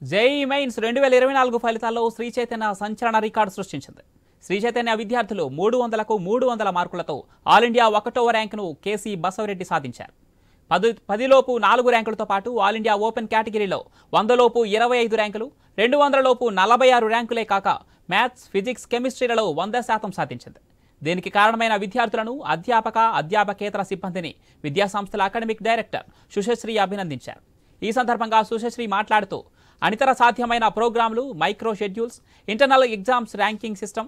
JEE mains 2024 ఫలితాల్లో శ్రీ చైతన్య సంచలన record సృష్టించింది. శ్రీ చైతన్య విద్యార్థులు 300కు 300 మార్కులతో ఆల్ ఇండియా 1వ ర్యాంకును కేసీ బసవరెడ్డి సాధించారు. 10లోపు 4 ర్యాంకులతో పాటు ఆల్ ఇండియా ఓపెన్ కేటగిరీలో 100లోపు 25 ర్యాంకులు, 200లోపు 46 ర్యాంకులే కాక మ్యాథ్స్, ఫిజిక్స్, కెమిస్ట్రీలలో 100% సాధించింది. దీనికి కారణమైన విద్యార్థులను అధ్యాపకేతర సిబ్బందిని విద్యాసంస్థల అకాడమిక్ డైరెక్టర్ సుశశ్రీ అభినందించారు. ఈ సందర్భంగా సుశశ్రీ మాట్లాడుతూ అనితర సాధ్యమైన ప్రోగ్రాంలు, micro schedules, internal exams ranking system,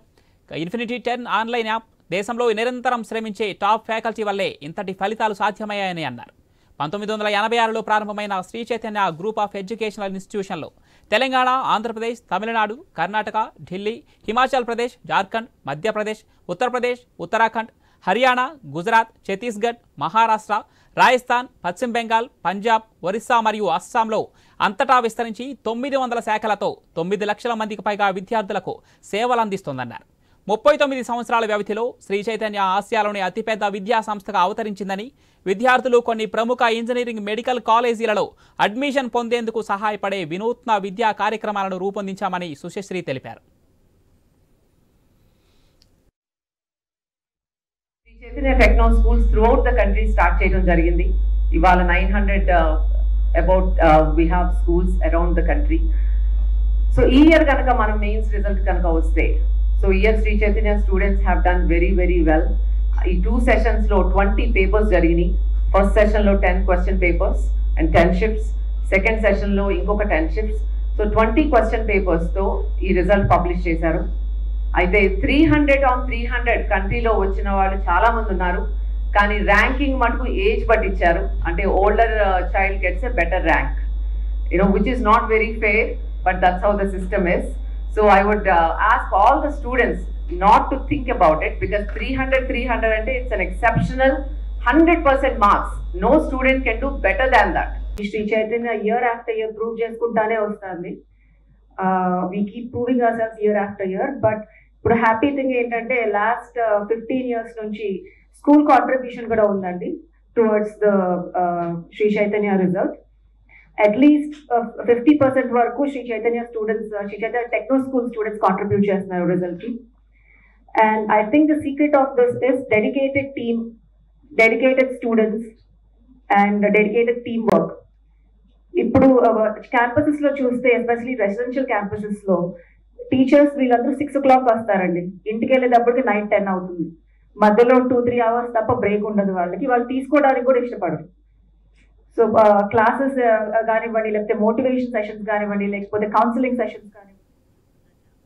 infinity 10 online app, దేశంలో నిరంతరం శ్రమించే టాప్ ఫ్యాకల్టీ వల్లే ఇంతటి ఫలితాలు సాధ్యమయ్యాయని అన్నారు. 1986లో ప్రారంభమైన Shri Chaitanya group of educational ఇన్స్టిట్యూషన్లో Telangana, Andhra Pradesh, Tamil Nadu, Karnataka, Delhi, Himachal Pradesh, Jharkhand, Madhya Pradesh, Uttar Pradesh, Uttarakhand, Haryana, Gujarat, Chhattisgarh, Maharashtra, Rajasthan, పశ్చిమ బెంగాల్, పంజాబ్, ఒరిస్సా మరియు అస్సాంలో అంతటా విస్తరించి 900 శాఖలతో 9 లక్షల మందికి పైగా విద్యార్థులకు సేవలు అందిస్తోందన్నారు. 39 సంవత్సరాల వ్యవధిలో శ్రీ చైతన్య ఆసియాలోని అతిపెద్ద విద్యా సంస్థగా అవతరించిందని, విద్యార్థులు కొన్ని ప్రముఖ ఇంజనీరింగ్, మెడికల్ కాలేజీలలో అడ్మిషన్ పొందేందుకు సహాయపడే వినూత్న విద్యా కార్యక్రమాలను రూపొందించామని సుశశ్రీ తెలిపారు. Chaitanya techno schools throughout the country start చేయడం జరిగింది. ఇవాళ 900 about we have schools around the country. So ఈ ఇయర్ కనుక మనం మెయిన్స్ రిజల్ట్ కనుక వస్తే, so year Shri Chaitanya students have done very well. ఈ 2 సెషన్స్లో 20 పేపర్స్ జరిగినాయి. ఫస్ట్ సెషన్లో 10 question papers and 10 shifts, second సెషన్లో ఇంకొక 10 షిఫ్ట్స్. సో 20 క్వశ్చన్ పేపర్స్తో ఈ రిజల్ట్ పబ్లిష్ చేశారు. అయితే 300 on 300 కంట్రీలో వచ్చిన వాళ్ళు చాలా మంది ఉన్నారు. కానీ ర్యాంకింగ్ మటుకు ఏజ్ బట్టి ఇచ్చారు. అంటే older child gets a better rank, which is not very fair, but that's how the system is. So I would ask all the students not to think about it, because 300 అంటే it's an exceptional 100% marks. No student can do better than that. Sri Chaitanya year after year prove చేసుకుంటానే వస్తుంది. We keep proving ourselves year after year, but ఇప్పుడు happy thing ఏంటంటే last 15 years నుంచి school contribution కూడా ఉందండి towards the Shri Chaitanya result. At least 50% వరకు Shri Chaitanya students, Shri Chaitanya techno school students contribute చేస్తున్నారు result కి. And I think the secret of this is dedicated team, dedicated students and dedicated teamwork. ఇప్పుడు campuses లో చూస్తే, ఎస్పెషలీ రెసిడెన్షియల్ క్యాంపసెస్ లో teachers వీళ్ళందరూ 6 o'clock వస్తారండి. ఇంటికి వెళ్ళేటప్పటికి నైట్ 10 అవుతుంది. మధ్యలో 2-3 hours తప్ప బ్రేక్ ఉండదు వాళ్ళకి. వాళ్ళు తీసుకోవడానికి కూడా ఇష్టపడరు. సో క్లాసెస్ కానివ్వండి, లేకపోతే మోటివేషన్ సెషన్స్ కానివ్వండి, లేకపోతే కౌన్సిలింగ్ సెషన్స్ కానివ్వండి,